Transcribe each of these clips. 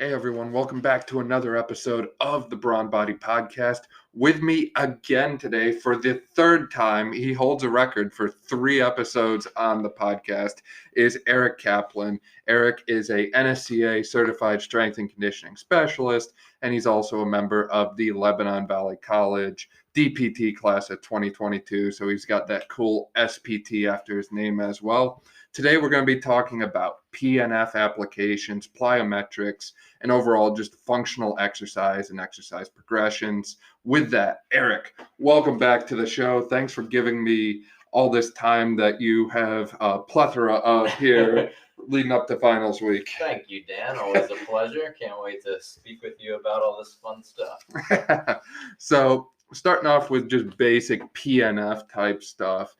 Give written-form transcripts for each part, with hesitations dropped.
Hey everyone, welcome back to another episode of the Brawn Body Podcast. With me again today for the third time, he holds a record for 3 episodes on the podcast, is Eric Kaplan. Eric is a NSCA certified strength and conditioning specialist, and he's also a member of the Lebanon Valley College DPT class of 2022, so he's got that cool SPT after his name as well. Today we're going to be talking about PNF applications, plyometrics, and overall just functional exercise and exercise progressions. With that, Eric, welcome back to the show. Thanks for giving me all this time that you have a plethora of here leading up to finals week. Thank you, Dan. Always a pleasure. Can't wait to speak with you about all this fun stuff. So starting off with just basic PNF type stuff.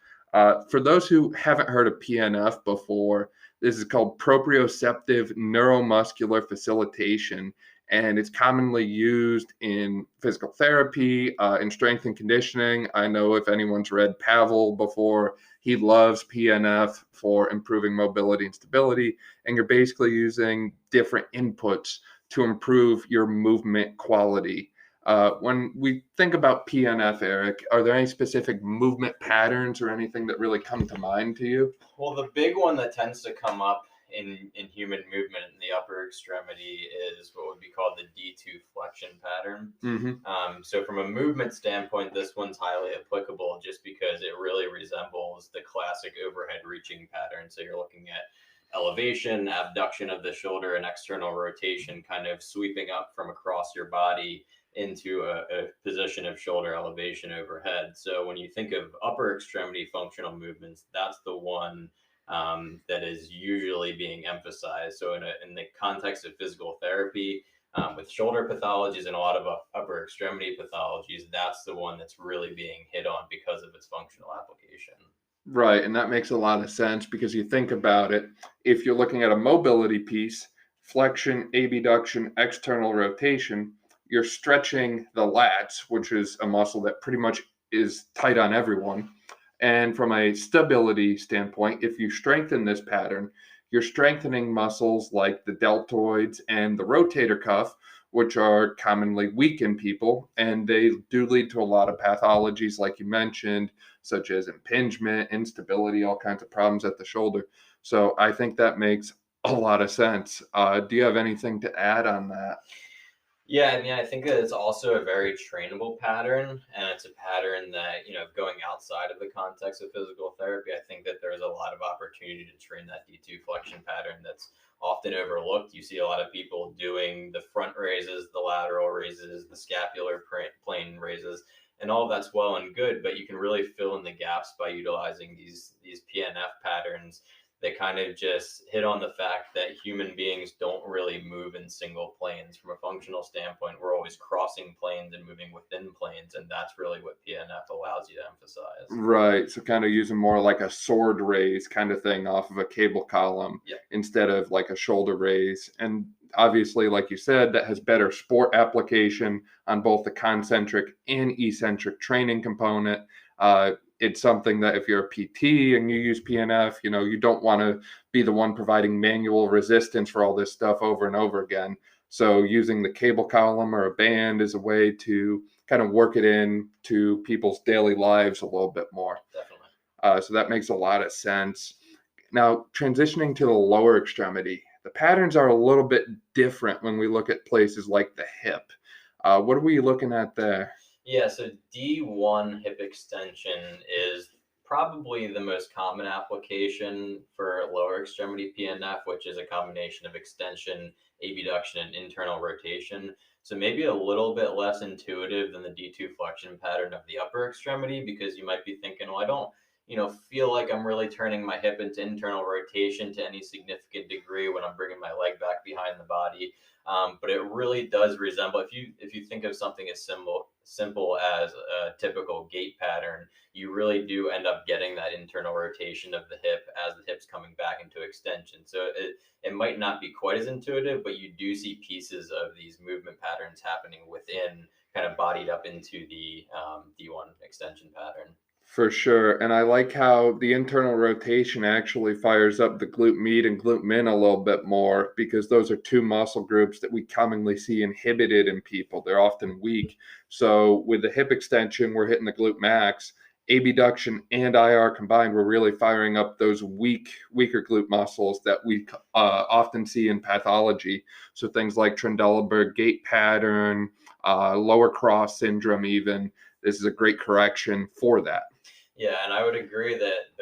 For those who haven't heard of PNF before, this is called proprioceptive neuromuscular facilitation, and it's commonly used in physical therapy, in strength and conditioning. I know if anyone's read Pavel before, he loves PNF for improving mobility and stability, and you're basically using different inputs to improve your movement quality. When we think about PNF, Eric, are there any specific movement patterns or anything that really come to mind to you? Well, the big one that tends to come up in human movement in the upper extremity is what would be called the D2 flexion pattern. Mm-hmm. So from a movement standpoint, this one's highly applicable just because it really resembles the classic overhead reaching pattern. So you're looking at elevation, abduction of the shoulder, and external rotation kind of sweeping up from across your body into a position of shoulder elevation overhead. So when you think of upper extremity functional movements, that's the one that is usually being emphasized. So in the context of physical therapy, with shoulder pathologies and a lot of upper extremity pathologies, that's the one that's really being hit on because of its functional application. Right, and that makes a lot of sense because you think about it, if you're looking at a mobility piece, flexion, abduction, external rotation, you're stretching the lats, which is a muscle that pretty much is tight on everyone. And from a stability standpoint, if you strengthen this pattern, you're strengthening muscles like the deltoids and the rotator cuff, which are commonly weak in people, and they do lead to a lot of pathologies, like you mentioned, such as impingement, instability, all kinds of problems at the shoulder. So I think that makes a lot of sense. Do you have anything to add on that? Yeah, I mean, I think that it's also a very trainable pattern, and it's a pattern that, going outside of the context of physical therapy, I think that there's a lot of opportunity to train that D2 flexion pattern that's often overlooked. You see a lot of people doing the front raises, the lateral raises, the scapular plane raises, and all of that's well and good, but you can really fill in the gaps by utilizing these PNF patterns that kind of just hit on the fact that human beings don't really move in single planes. From a functional standpoint, we're always crossing planes and moving within planes, and that's really what PNF allows you to emphasize. Right, so kind of using more like a sword raise kind of thing off of a cable column instead of like a shoulder raise. And obviously, like you said, that has better sport application on both the concentric and eccentric training component. It's something that if you're a PT and you use PNF, you don't want to be the one providing manual resistance for all this stuff over and over again. So using the cable column or a band is a way to kind of work it in to people's daily lives a little bit more. Definitely. So that makes a lot of sense. Now, transitioning to the lower extremity, the patterns are a little bit different when we look at places like the hip. What are we looking at there? Yeah, so D1 hip extension is probably the most common application for lower extremity PNF, which is a combination of extension, abduction, and internal rotation. So maybe a little bit less intuitive than the D2 flexion pattern of the upper extremity, because you might be thinking, well, I don't feel like I'm really turning my hip into internal rotation to any significant degree when I'm bringing my leg back behind the body. But it really does resemble, if you think of something as simple as a typical gait pattern, you really do end up getting that internal rotation of the hip as the hip's coming back into extension. So it might not be quite as intuitive, but you do see pieces of these movement patterns happening within, kind of bodied up into the D1 extension pattern. For sure. And I like how the internal rotation actually fires up the glute med and glute min a little bit more because those are two muscle groups that we commonly see inhibited in people. They're often weak. So with the hip extension, we're hitting the glute max. Abduction and IR combined, we're really firing up those weaker glute muscles that we often see in pathology. So things like Trendelenburg gait pattern, lower cross syndrome, even. This is a great correction for that. Yeah, and I would agree that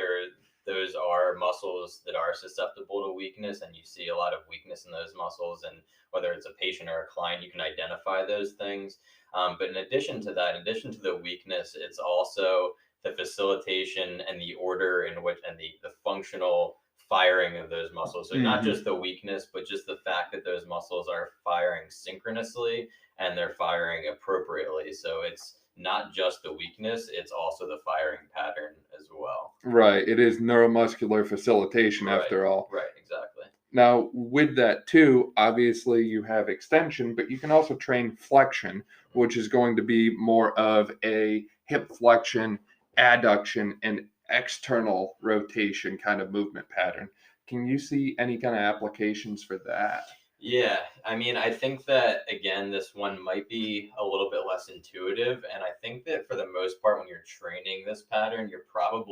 those are muscles that are susceptible to weakness, and you see a lot of weakness in those muscles. And whether it's a patient or a client, you can identify those things. But in addition to that, in addition to the weakness, it's also the facilitation and the order in which and the functional firing of those muscles. So not just the weakness, but just the fact that those muscles are firing synchronously and they're firing appropriately. So it's not just the weakness, it's also the firing pattern as well. Right. It is neuromuscular facilitation Right. after all. Right, exactly. Now, with that too, obviously you have extension, but you can also train flexion, which is going to be more of a hip flexion, adduction, and external rotation kind of movement pattern. Can you see any kind of applications for that? Yeah, I mean, I think that again, this one might be a little bit less intuitive, and I think that for the most part, when you're training this pattern, you're probably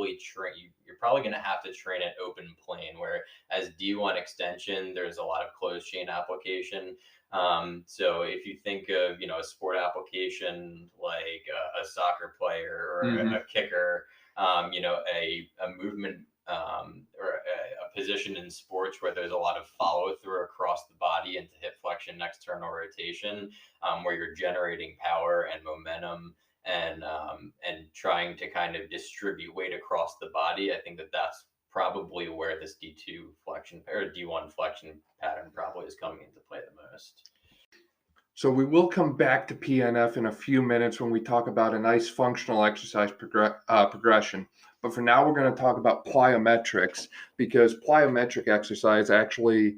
going to have to train an open plane. Where as D1 extension, there's a lot of closed chain application. So if you think of a sport application like a soccer player or a kicker, a movement or a position in sports where there's a lot of follow through across the body into hip flexion, external rotation, where you're generating power and momentum and trying to kind of distribute weight across the body. I think that that's probably where this D2 flexion or D1 flexion pattern probably is coming into play the most. So we will come back to PNF in a few minutes when we talk about a nice functional exercise progression. But for now, we're going to talk about plyometrics because plyometric exercise actually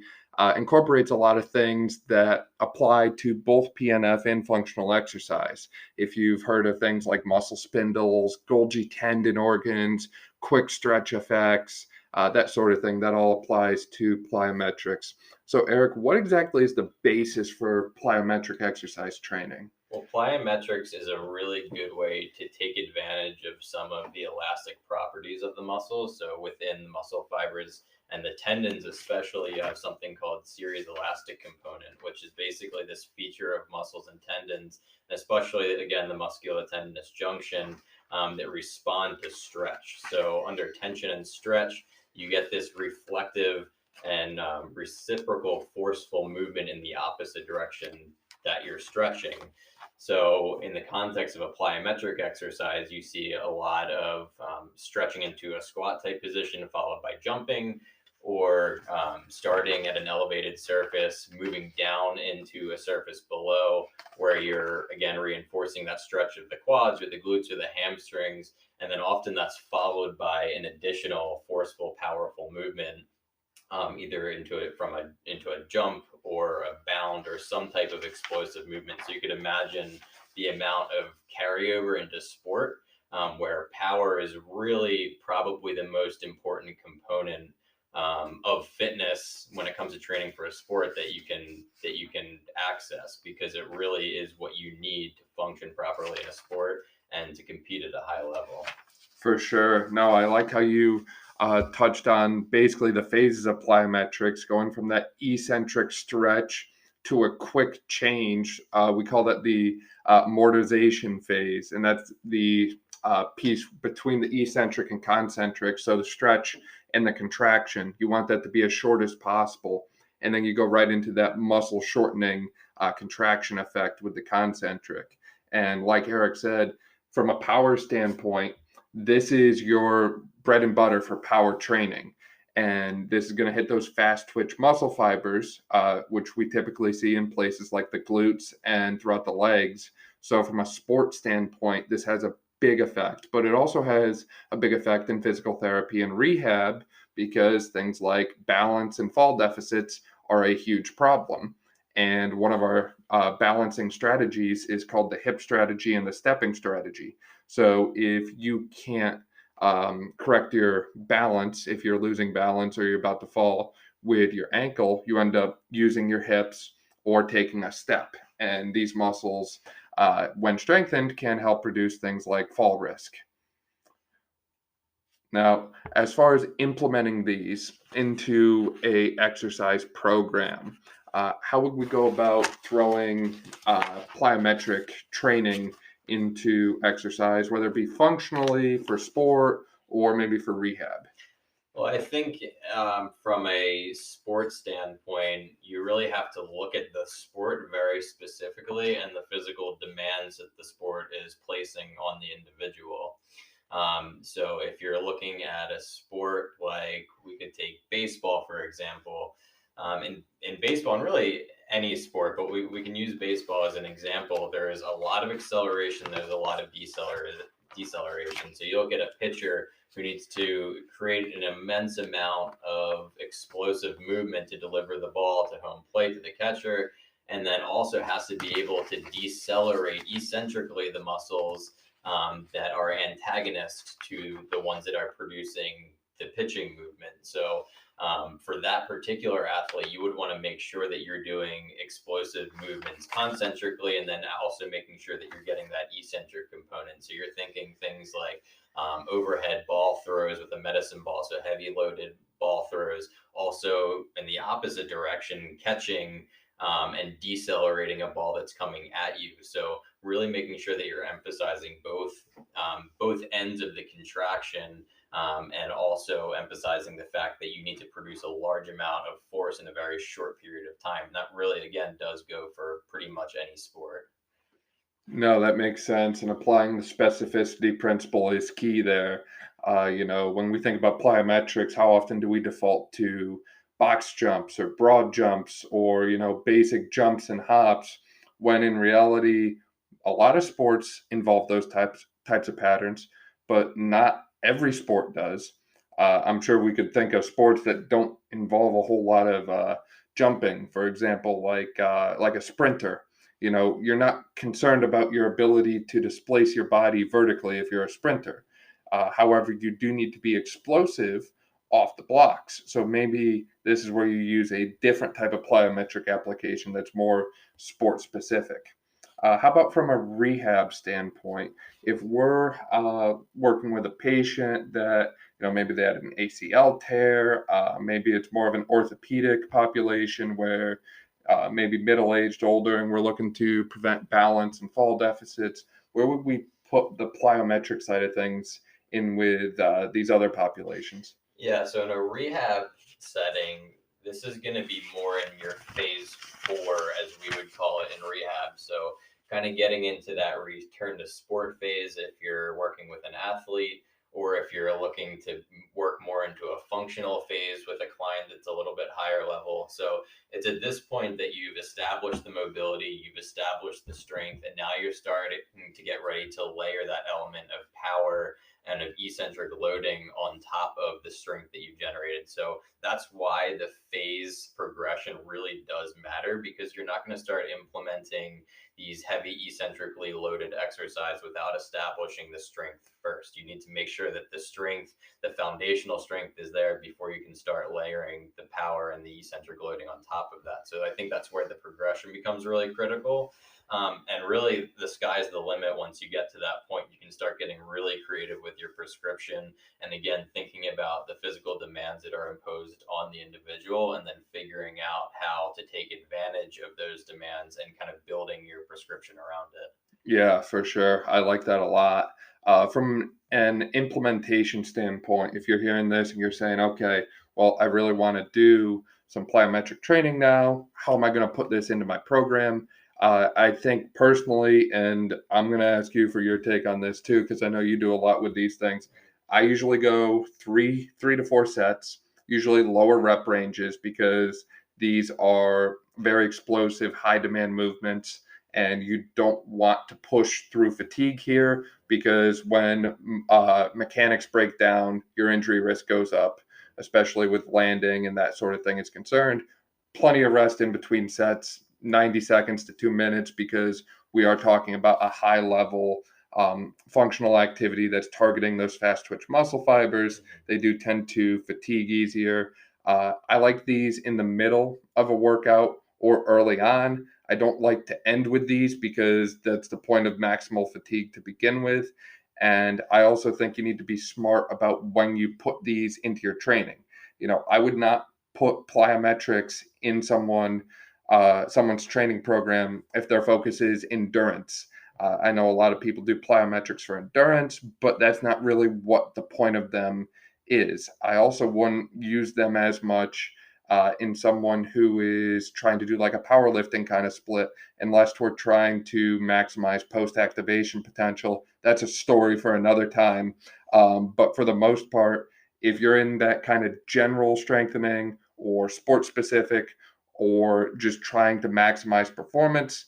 incorporates a lot of things that apply to both PNF and functional exercise. If you've heard of things like muscle spindles, Golgi tendon organs, quick stretch effects, that sort of thing, that all applies to plyometrics. So, Eric, what exactly is the basis for plyometric exercise training? Well, plyometrics is a really good way to take advantage of some of the elastic properties of the muscles. So within the muscle fibers and the tendons, especially, you have something called series elastic component, which is basically this feature of muscles and tendons, and especially, again, the musculotendinous junction that respond to stretch. So under tension and stretch, you get this reflective and reciprocal forceful movement in the opposite direction that you're stretching. So, in the context of a plyometric exercise, you see a lot of stretching into a squat type position, followed by jumping, or starting at an elevated surface, moving down into a surface below, where you're again reinforcing that stretch of the quads or the glutes or the hamstrings. And then often that's followed by an additional forceful, powerful movement either into a jump or a bound or some type of explosive movement. So you could imagine the amount of carryover into sport, where power is really probably the most important component of fitness when it comes to training for a sport that you can access, because it really is what you need to function properly in a sport and to compete at a high level. For sure. No, I like how you touched on basically the phases of plyometrics, going from that eccentric stretch to a quick change. We call that the amortization phase, and that's the piece between the eccentric and concentric. So the stretch and the contraction, you want that to be as short as possible. And then you go right into that muscle shortening contraction effect with the concentric. And like Eric said, from a power standpoint, this is your bread and butter for power training. And this is going to hit those fast twitch muscle fibers, which we typically see in places like the glutes and throughout the legs. So from a sports standpoint, this has a big effect, but it also has a big effect in physical therapy and rehab because things like balance and fall deficits are a huge problem. And one of our balancing strategies is called the hip strategy and the stepping strategy. So if you can't correct your balance, if you're losing balance or you're about to fall with your ankle, you end up using your hips or taking a step. And these muscles, when strengthened, can help reduce things like fall risk. Now, as far as implementing these into a exercise program, how would we go about throwing plyometric training into exercise, whether it be functionally for sport or maybe for rehab? Well, I think from a sports standpoint, you really have to look at the sport very specifically and the physical demands that the sport is placing on the individual. So if you're looking at a sport like we could take baseball, for example, in baseball and really any sport, but we can use baseball as an example. There is a lot of acceleration, there's a lot of deceleration. So you'll get a pitcher who needs to create an immense amount of explosive movement to deliver the ball to home plate to the catcher, and then also has to be able to decelerate eccentrically the muscles that are antagonist to the ones that are producing the pitching movement. So for that particular athlete, you would want to make sure that you're doing explosive movements concentrically, and then also making sure that you're getting that eccentric component. So you're thinking things like overhead ball throws with a medicine ball, so heavy loaded ball throws. Also in the opposite direction, catching and decelerating a ball that's coming at you. So really making sure that you're emphasizing both ends of the contraction, and also emphasizing the fact that you need to produce a large amount of force in a very short period of time. And that really, again, does go for pretty much any sport. No, that makes sense. And applying the specificity principle is key there. When we think about plyometrics, how often do we default to box jumps or broad jumps or, basic jumps and hops when in reality, a lot of sports involve those types of patterns, but not every sport does. I'm sure we could think of sports that don't involve a whole lot of jumping, for example, like a sprinter. You're not concerned about your ability to displace your body vertically if you're a sprinter. However, you do need to be explosive off the blocks. So maybe this is where you use a different type of plyometric application that's more sport specific. How about from a rehab standpoint? If we're working with a patient that, maybe they had an ACL tear, maybe it's more of an orthopedic population where maybe middle-aged, older, and we're looking to prevent balance and fall deficits, where would we put the plyometric side of things in with these other populations? Yeah, so in a rehab setting, this is going to be more in your phase 4, as we would call it in rehab. So, kind of getting into that return to sport phase if you're working with an athlete, or if you're looking to work more into a functional phase with a client that's a little bit higher level. So, it's at this point that you've established the mobility, you've established the strength, and now you're starting to get ready to layer that element of power and of eccentric loading on top of the strength that you've generated. So that's why the phase progression really does matter, because you're not going to start implementing these heavy eccentrically loaded exercise without establishing the strength first. You need to make sure that the strength, the foundational strength is there before you can start layering the power and the eccentric loading on top of that. So I think that's where the progression becomes really critical. And really, the sky's the limit. Once you get to that point, you can start getting really creative with your prescription. And again, thinking about the physical demands that are imposed on the individual, and then figuring out how to take advantage of those demands and kind of building your prescription around it. Yeah, for sure. I like that a lot. From an implementation standpoint, if you're hearing this and you're saying, okay, well, I really want to do some plyometric training now, how am I going to put this into my program? I think personally, and I'm going to ask you for your take on this too, because I know you do a lot with these things. I usually go three to four sets, usually lower rep ranges, because these are very explosive, high demand movements, and you don't want to push through fatigue here, because when mechanics break down, your injury risk goes up, especially with landing and that sort of thing is concerned. Plenty of rest in between sets, 90 seconds to 2 minutes, because we are talking about a high level functional activity that's targeting those fast twitch muscle fibers. They do tend to fatigue easier. I like these in the middle of a workout or early on. I don't like to end with these because that's the point of maximal fatigue to begin with. And I also think you need to be smart about when you put these into your training. I would not put plyometrics in someone's training program if their focus is endurance. I know a lot of people do plyometrics for endurance, but that's not really what the point of them is. I also wouldn't use them as much in someone who is trying to do like a powerlifting kind of split, unless we're trying to maximize post-activation potential. That's a story for another time. But for the most part, if you're in that kind of general strengthening or sport specific or just trying to maximize performance,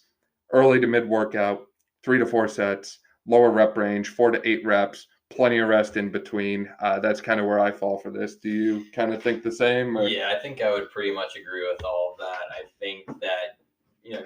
early to mid workout, 3 to 4 sets, lower rep range, 4 to 8 reps, plenty of rest in between. That's kind of where I fall for this. Do you kind of think the same? Or? Yeah, I think I would pretty much agree with all of that. I think that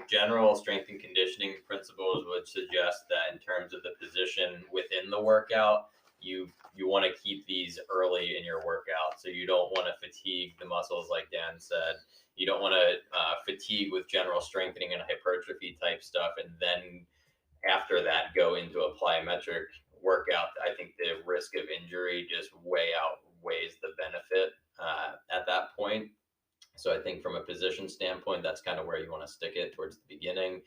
general strength and conditioning principles would suggest that in terms of the position within the workout, you want to keep these early in your workout. So you don't want to fatigue the muscles, like Dan said. You don't want to fatigue with general strengthening and hypertrophy type stuff, and then after that go into a plyometric workout. I think the risk of injury just way outweighs the benefit at that point. So I think from a position standpoint, that's kind of where you want to stick it towards the beginning.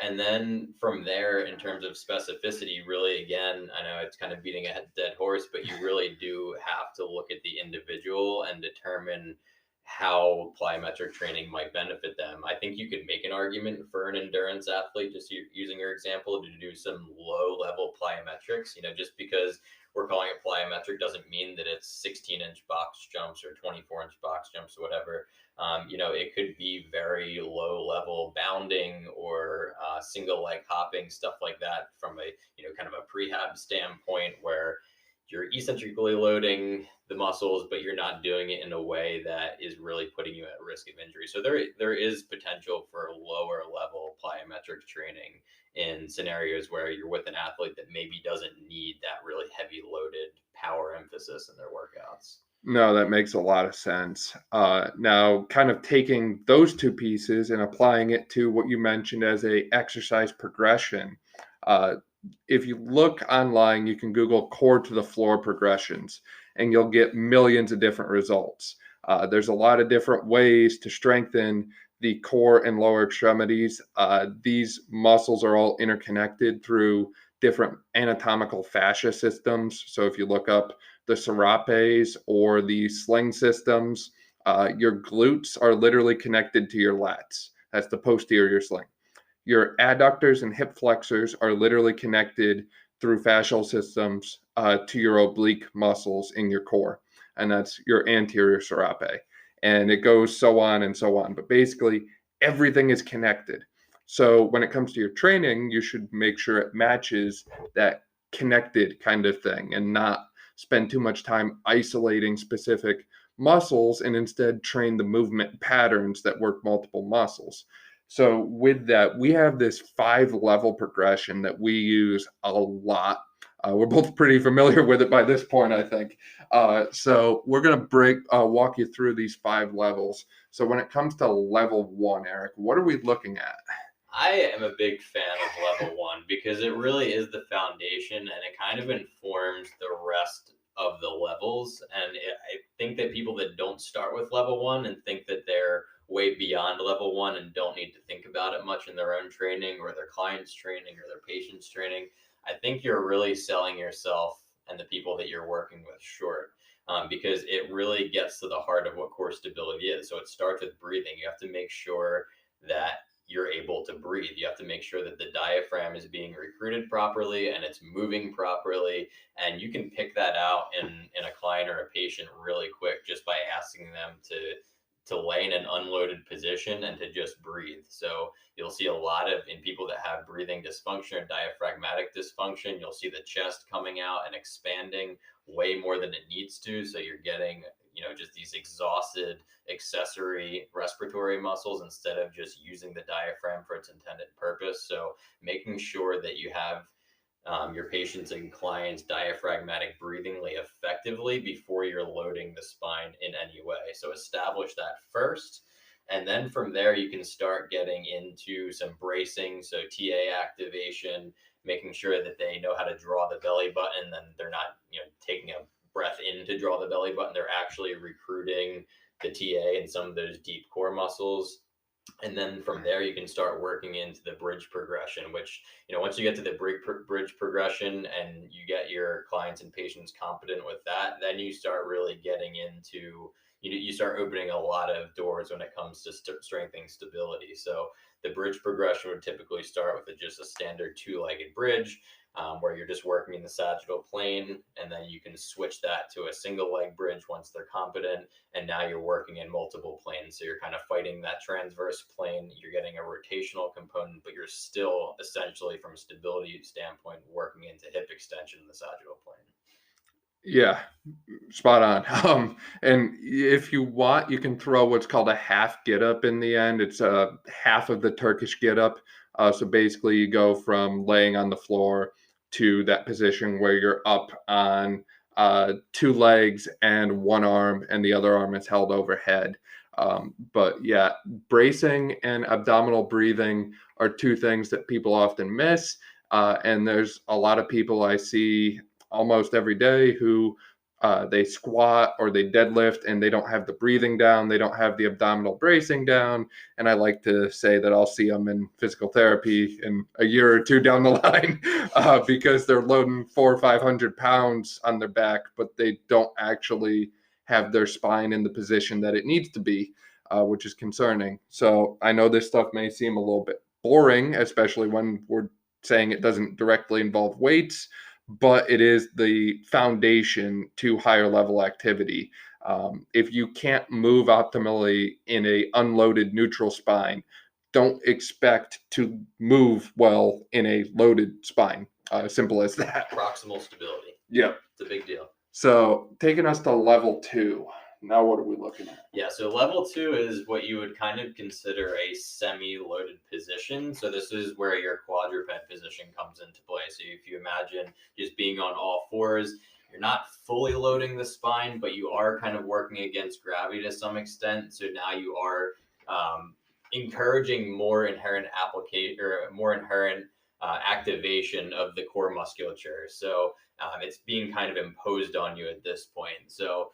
And then from there, in terms of specificity, really, again, I know it's kind of beating a dead horse, but you really do have to look at the individual and determine how plyometric training might benefit them. I think you could make an argument for an endurance athlete, just using your example, to do some low level plyometrics, just because we're calling it plyometric doesn't mean that it's 16-inch box jumps or 24-inch box jumps or whatever. It could be very low level bounding or single leg hopping, stuff like that from a, kind of a prehab standpoint where you're eccentrically loading the muscles, but you're not doing it in a way that is really putting you at risk of injury. So there is potential for lower level plyometric training in scenarios where you're with an athlete that maybe doesn't need that really heavy loaded power emphasis in their workouts. No, that makes a lot of sense. Now, kind of taking those two pieces and applying it to what you mentioned as a exercise progression. If you look online, you can Google core to the floor progressions, and you'll get millions of different results. There's a lot of different ways to strengthen the core and lower extremities. These muscles are all interconnected through different anatomical fascia systems. So if you look up the serapes or the sling systems, your glutes are literally connected to your lats. That's the posterior sling. Your adductors and hip flexors are literally connected through fascial systems to your oblique muscles in your core, and that's your anterior serape. And it goes so on and so on. But basically, everything is connected. So when it comes to your training, you should make sure it matches that connected kind of thing and not spend too much time isolating specific muscles and instead train the movement patterns that work multiple muscles. So with that, we have this 5-level progression that we use a lot. We're both pretty familiar with it by this point, I think. So we're going to walk you through these 5 levels. So when it comes to level 1, Eric, what are we looking at? I am a big fan of level 1 because it really is the foundation and it kind of informs the rest of the levels. And I think that people that don't start with level 1 and think that they're way beyond level 1 and don't need to think about it much in their own training or their clients' training or their patients' training, I think you're really selling yourself and the people that you're working with short. Because it really gets to the heart of what core stability is. So it starts with breathing. You have to make sure that you're able to breathe. You have to make sure that the diaphragm is being recruited properly and it's moving properly. And you can pick that out in a client or a patient really quick just by asking them to lay in an unloaded position and to just breathe. So you'll see a lot of, in people that have breathing dysfunction or diaphragmatic dysfunction, you'll see the chest coming out and expanding way more than it needs to. So you're getting, just these exhausted accessory respiratory muscles instead of just using the diaphragm for its intended purpose. So making sure that you have your patients and clients diaphragmatic breathingly effectively before you're loading the spine in any way. So establish that first. And then from there, you can start getting into some bracing. So TA activation, making sure that they know how to draw the belly button, then they're not, taking a breath in to draw the belly button. They're actually recruiting the TA and some of those deep core muscles. And then from there, you can start working into the bridge progression, which, once you get to the bridge progression and you get your clients and patients competent with that, then you start really getting into, you start opening a lot of doors when it comes to strengthening stability. So the bridge progression would typically start with just a standard two-legged bridge, where you're just working in the sagittal plane, and then you can switch that to a single leg bridge once they're competent, and now you're working in multiple planes. So you're kind of fighting that transverse plane, you're getting a rotational component, but you're still essentially, from a stability standpoint, working into hip extension in the sagittal plane. Yeah, spot on. And if you want, you can throw what's called a half get up in the end. It's half of the Turkish get up. So basically, you go from laying on the floor to that position where you're up on two legs and one arm, and the other arm is held overhead. But yeah, bracing and abdominal breathing are two things that people often miss. And there's a lot of people I see almost every day who they squat or they deadlift and they don't have the breathing down, they don't have the abdominal bracing down. And I like to say that I'll see them in physical therapy in a year or two down the line because they're loading 400 or 500 pounds on their back, but they don't actually have their spine in the position that it needs to be, which is concerning. So I know this stuff may seem a little bit boring, especially when we're saying it doesn't directly involve weights, but it is the foundation to higher level activity. If you can't move optimally in a unloaded neutral spine, don't expect to move well in a loaded spine. Simple as that. Proximal stability. Yeah. It's a big deal. So taking us to level 2. Now what are we looking at? Yeah, so level 2 is what you would kind of consider a semi-loaded position. So this is where your quadruped position comes into play. So if you imagine just being on all fours, you're not fully loading the spine, but you are kind of working against gravity to some extent. So now you are encouraging more inherent application or more inherent activation of the core musculature. So it's being kind of imposed on you at this point. So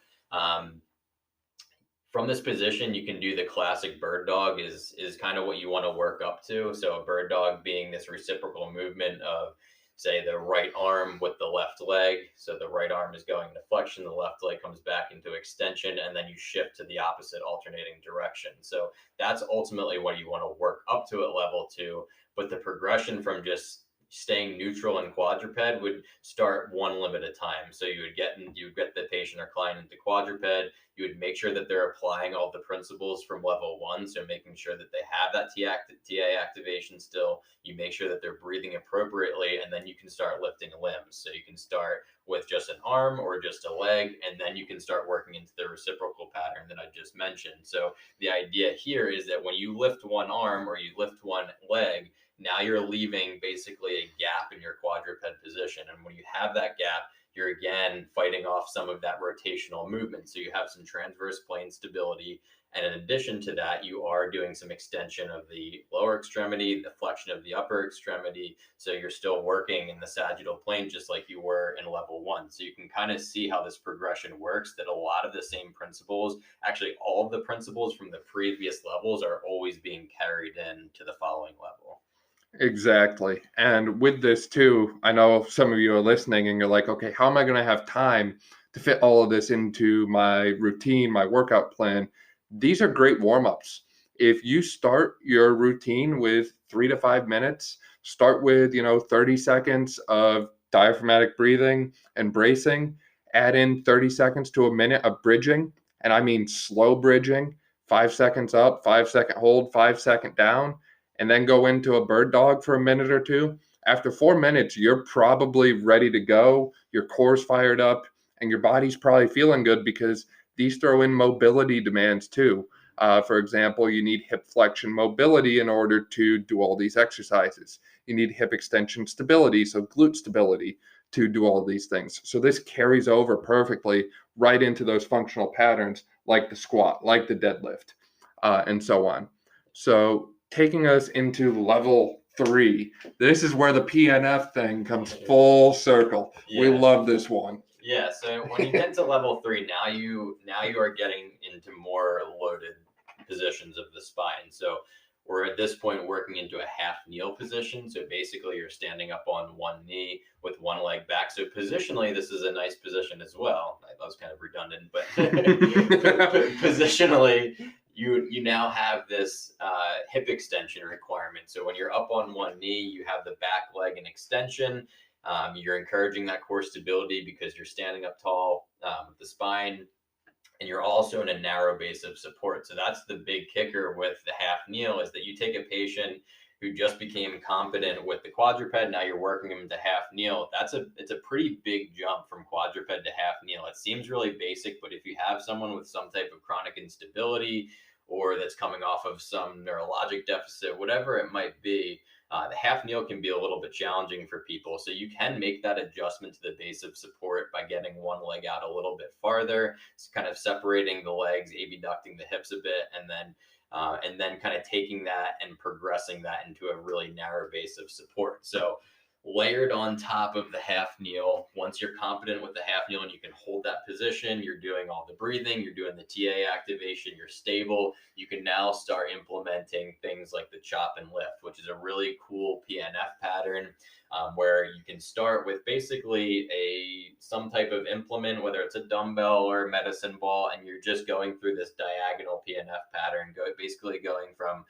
from this position, you can do the classic bird dog is kind of what you want to work up to. So a bird dog being this reciprocal movement of, say, the right arm with the left leg. So the right arm is going into flexion, the left leg comes back into extension, and then you shift to the opposite alternating direction. So that's ultimately what you want to work up to at level 2. But the progression from just staying neutral in quadruped would start one limb at a time. So you would get the patient or client into quadruped. You would make sure that they're applying all the principles from level 1. So making sure that they have that TA activation still. You make sure that they're breathing appropriately, and then you can start lifting limbs. So you can start with just an arm or just a leg, and then you can start working into the reciprocal pattern that I just mentioned. So the idea here is that when you lift one arm or you lift one leg, now you're leaving basically a gap in your quadruped position. And when you have that gap, you're again fighting off some of that rotational movement. So you have some transverse plane stability. And in addition to that, you are doing some extension of the lower extremity, the flexion of the upper extremity. So you're still working in the sagittal plane, just like you were in level 1. So you can kind of see how this progression works, that a lot of the same principles, actually all of the principles from the previous levels, are always being carried in to the following level. Exactly. And with this too, I know some of you are listening and you're like, okay, how am I going to have time to fit all of this into my routine, my workout plan? These are great warm-ups. If you start your routine with 3 to 5 minutes, start with, 30 seconds of diaphragmatic breathing and bracing, add in 30 seconds to a minute of bridging. And I mean slow bridging, 5 seconds up, 5-second hold, 5-second down, and then go into a bird dog for a minute or two. After 4 minutes, you're probably ready to go. Your core's fired up and your body's probably feeling good because these throw in mobility demands too. For example, you need hip flexion mobility in order to do all these exercises. You need hip extension stability, so glute stability, to do all these things. So this carries over perfectly right into those functional patterns like the squat, like the deadlift, and so on. So taking us into level 3, this is where the PNF thing comes full circle. Yeah. We love this one. Yeah, so when you get to level 3, now you are getting into more loaded positions of the spine. So we're at this point working into a half kneel position. So basically, you're standing up on one knee with one leg back. So positionally, this is a nice position as well. That was kind of redundant, but positionally, you now have this hip extension requirement. So when you're up on one knee, you have the back leg in extension. You're encouraging that core stability because you're standing up tall with the spine, and you're also in a narrow base of support. So that's the big kicker with the half kneel, is that you take a patient who just became competent with the quadruped. Now you're working them to half kneel. It's a pretty big jump from quadruped to half kneel. It seems really basic, but if you have someone with some type of chronic instability or that's coming off of some neurologic deficit, whatever it might be, the half kneel can be a little bit challenging for people. So you can make that adjustment to the base of support by getting one leg out a little bit farther. It's kind of separating the legs, abducting the hips a bit, and then kind of taking that and progressing that into a really narrow base of support. So layered on top of the half kneel, once you're competent with the half kneel and you can hold that position, you're doing all the breathing, you're doing the TA activation, you're stable, you can now start implementing things like the chop and lift, which is a really cool PNF pattern, where you can start with basically some type of implement, whether it's a dumbbell or a medicine ball, and you're just going through this diagonal PNF pattern, basically going from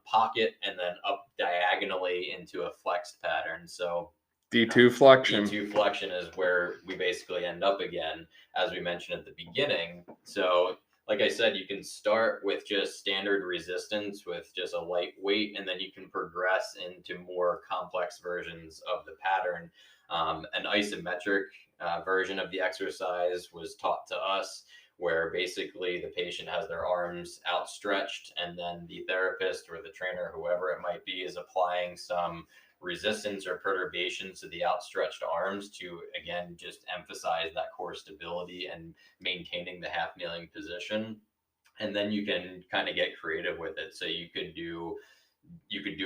pocket and then up diagonally into a flexed pattern. So D2 flexion. D2 flexion is where we basically end up again, as we mentioned at the beginning. So like I said, you can start with just standard resistance with just a light weight, and then you can progress into more complex versions of the pattern. An isometric version of the exercise was taught to us, where basically the patient has their arms outstretched, and then the therapist or the trainer, whoever it might be, is applying some resistance or perturbations to the outstretched arms to, again, just emphasize that core stability and maintaining the half kneeling position. And then you can kind of get creative with it. So you could do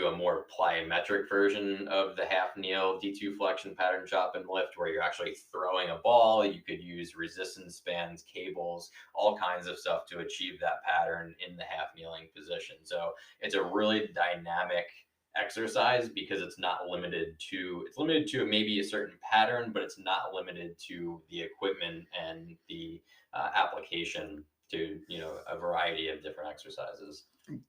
a more plyometric version of the half kneel D2 flexion pattern chop and lift, where you're actually throwing a ball. You could use resistance bands, cables, all kinds of stuff to achieve that pattern in the half kneeling position. So it's a really dynamic exercise because it's limited to maybe a certain pattern, but it's not limited to the equipment and the application to a variety of different exercises.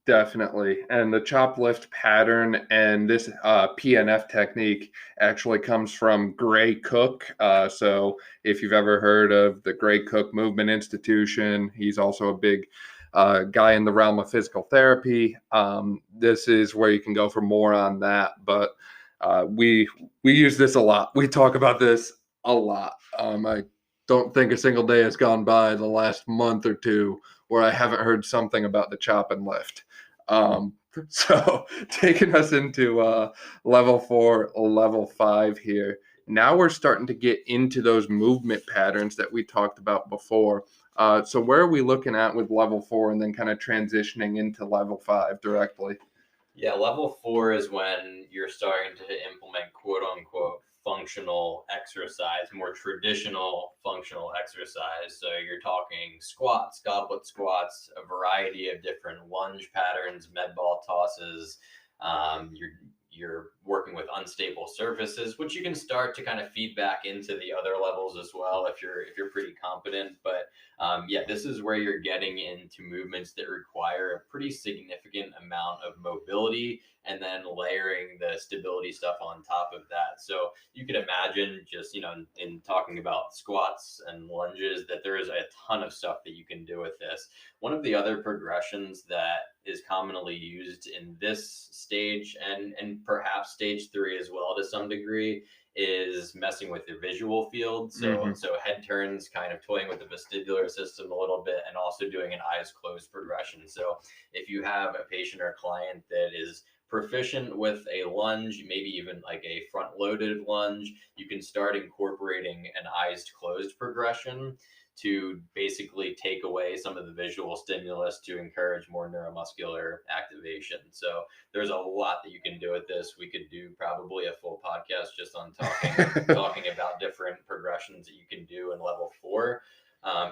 Definitely. And the chop lift pattern and this PNF technique actually comes from Gray Cook. So if you've ever heard of the Gray Cook Movement Institution, he's also a big guy in the realm of physical therapy. This is where you can go for more on that. But we use this a lot. We talk about this a lot. I don't think a single day has gone by in the last month or two where I haven't heard something about the chop and lift. So taking us into level 4, level 5 here. Now we're starting to get into those movement patterns that we talked about before. So where are we looking at with level 4 and then kind of transitioning into level 5 directly? Yeah, level 4 is when you're starting to implement quote unquote functional exercise, more traditional functional exercise. So you're talking squats, goblet squats, a variety of different lunge patterns, med ball tosses. You're working with unstable surfaces, which you can start to kind of feed back into the other levels as well if you're pretty competent. But yeah, this is where you're getting into movements that require a pretty significant amount of mobility, and then layering the stability stuff on top of that. So you can imagine just, in talking about squats and lunges, that there is a ton of stuff that you can do with this. One of the other progressions that is commonly used in this stage and perhaps stage 3 as well to some degree is messing with your visual field. So head turns, kind of toying with the vestibular system a little bit, and also doing an eyes closed progression. So if you have a patient or client that is proficient with a lunge, maybe even like a front loaded lunge, you can start incorporating an eyes closed progression to basically take away some of the visual stimulus to encourage more neuromuscular activation. So there's a lot that you can do with this. We could do probably a full podcast just on talking about different progressions that you can do in level 4.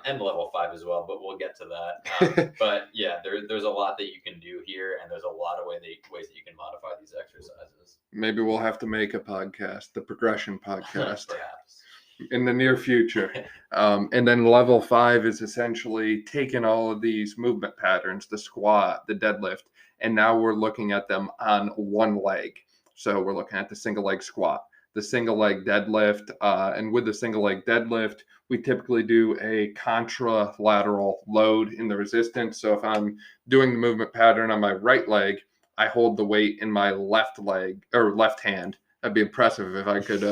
And level 5 as well, but we'll get to that. But yeah, there's a lot that you can do here, and there's a lot of ways that you can modify these exercises. Maybe we'll have to make a podcast, the progression podcast. Perhaps. In the near future. And then level 5 is essentially taking all of these movement patterns, the squat, the deadlift, and now we're looking at them on one leg. So we're looking at the single leg squat, the single leg deadlift, and with the single leg deadlift, we typically do a contralateral load in the resistance. So if I'm doing the movement pattern on my right leg, I hold the weight in my left leg or left hand. That'd be impressive if I could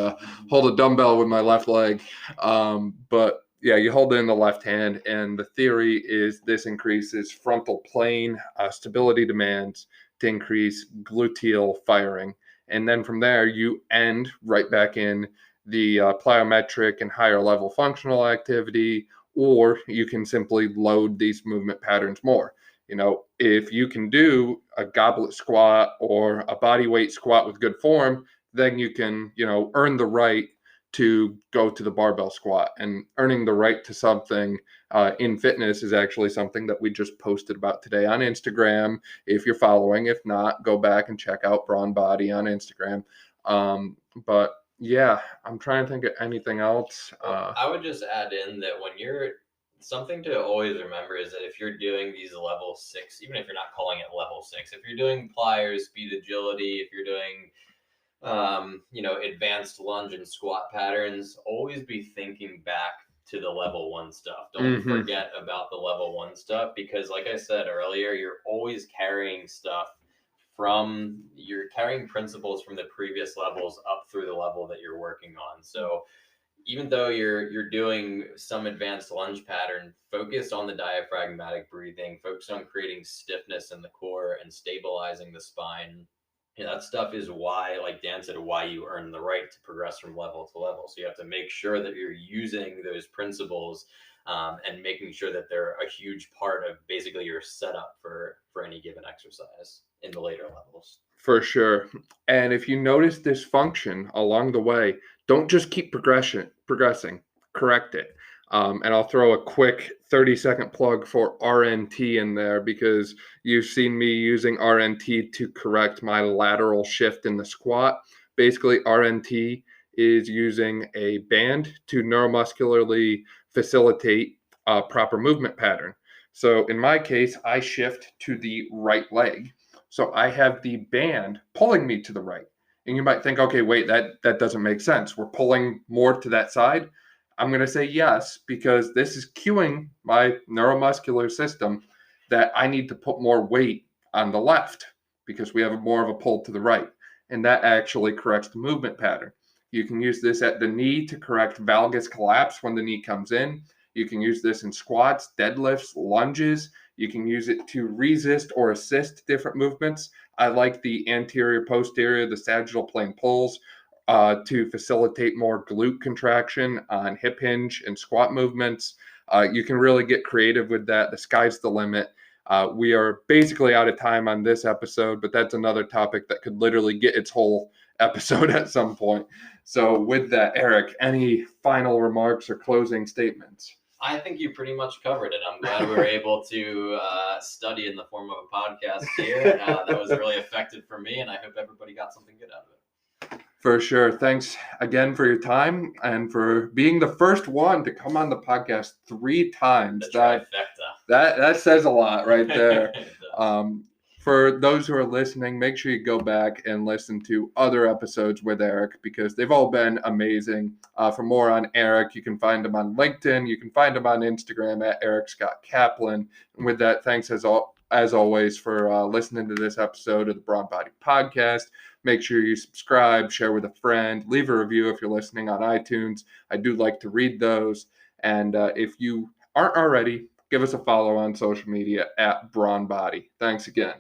hold a dumbbell with my left leg. But yeah, you hold it in the left hand, and the theory is this increases frontal plane stability demands to increase gluteal firing. And then from there, you end right back in the plyometric and higher level functional activity, or you can simply load these movement patterns more. You know, if you can do a goblet squat or a body weight squat with good form, then you can, earn the right to go to the barbell squat. And earning the right to something in fitness is actually something that we just posted about today on Instagram. If you're following, if not, go back and check out Brawn Body on Instagram. But yeah, I'm trying to think of anything else. I would just add in that something to always remember is that if you're doing these level 6, even if you're not calling it level 6, if you're doing pliers, speed agility, if you're doing advanced lunge and squat patterns, always be thinking back to the level 1 stuff. Don't forget about the level 1 stuff, because like I said earlier, you're always carrying you're carrying principles from the previous levels up through the level that you're working on. So even though you're doing some advanced lunge pattern, focus on the diaphragmatic breathing, focus on creating stiffness in the core and stabilizing the spine. That stuff is why, like Dan said, why you earn the right to progress from level to level. So you have to make sure that you're using those principles and making sure that they're a huge part of basically your setup for any given exercise in the later levels. For sure. And if you notice dysfunction along the way, don't just keep progressing, correct it. And I'll throw a quick 30-second plug for RNT in there, because you've seen me using RNT to correct my lateral shift in the squat. Basically, RNT is using a band to neuromuscularly facilitate a proper movement pattern. So in my case, I shift to the right leg. So I have the band pulling me to the right. And you might think, okay, wait, that doesn't make sense. We're pulling more to that side. I'm going to say yes, because this is cueing my neuromuscular system that I need to put more weight on the left, because we have more of a pull to the right. And that actually corrects the movement pattern. You can use this at the knee to correct valgus collapse when the knee comes in. You can use this in squats, deadlifts, lunges. You can use it to resist or assist different movements. I like the anterior, posterior, the sagittal plane pulls to facilitate more glute contraction on hip hinge and squat movements. You can really get creative with that. The sky's the limit. We are basically out of time on this episode, but that's another topic that could literally get its whole episode at some point. So with that, Eric, any final remarks or closing statements? I think you pretty much covered it. I'm glad we were able to study in the form of a podcast here. That was really effective for me, and I hope everybody got something good out of it. For sure. Thanks again for your time and for being the first one to come on the podcast 3 times. That says a lot right there. For those who are listening, make sure you go back and listen to other episodes with Eric, because they've all been amazing. For more on Eric, you can find him on LinkedIn. You can find him on Instagram at Eric Scott Kaplan. And with that, thanks as always for listening to this episode of the Brawn Body Podcast. Make sure you subscribe, share with a friend, leave a review if you're listening on iTunes. I do like to read those. And if you aren't already, give us a follow on social media at Brawn Body. Thanks again.